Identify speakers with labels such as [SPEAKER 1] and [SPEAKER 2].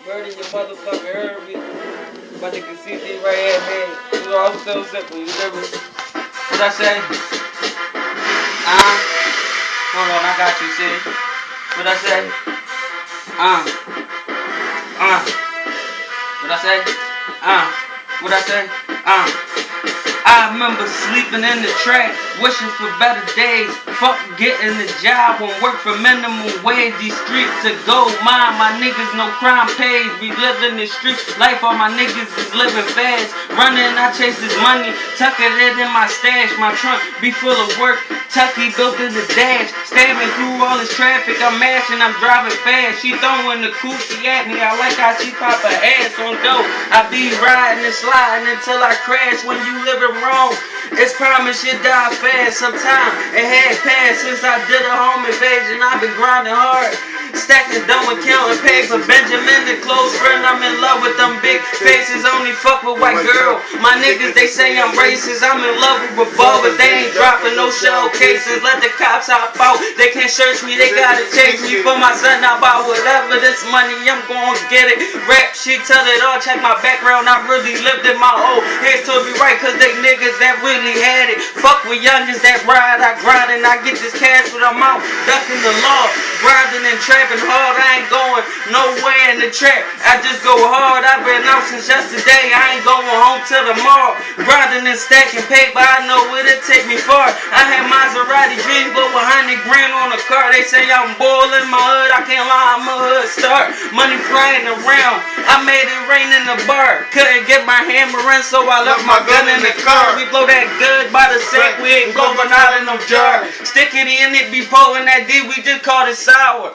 [SPEAKER 1] Murder your motherfucker Herbie. My nigga CG right here, man. You know, I'm so simple, you never. What I say? Hold on, I got you, see? What I say? What I say? What I say? I remember sleeping in the track, wishing for better days. Fuck getting a job and work for minimum wage. These streets to go mine, my niggas no crime pays. We live in the street life, all my niggas is living fast. Running, I chase this money, tucking it in my stash. My trunk be full of work, Tucky built in the dash. Stabbing through all this traffic, I'm mashing, I'm driving fast. She throwing the coochie at me, I like how she pop her ass on dope. I be riding and sliding until I crash. When you living wrong, it's promised you die fast. Sometime it had passed since I did a home invasion. I've been grinding hard, stacking dough and counting paper. Benjamin, the close friend, I'm in love with them big faces. Only fuck with white girl. My niggas, they say I'm racist. I'm in love with revolvers. They ain't dropping no shell cases. Let the cops hop out. They can't search me. They gotta chase me for my son. I buy whatever this money, I'm gonna get it. Rap shit, tell it all. Check my background. I really lived in my old heads told me right, cause they niggas that really had it. Fuck with youngins that ride. I grind and I get this cash with them out. Ducking the law. Grinding and trapping hard. I ain't going nowhere in the trap. I just go hard. I've been out since yesterday. I ain't going home till tomorrow. Grinding and stacking paper. I know where it take me far. I had Maserati dreams, but 100 grand on a car. They say I'm boiling my hood. I can't lie, I'm a hood star. Money flying around. I made it rain in the bar. Couldn't get my hammer in, so I left my gun in the car. We blow that good by the sink. We ain't blowing out in no jar. Stick it in it, be pulling that D. We just call it sour.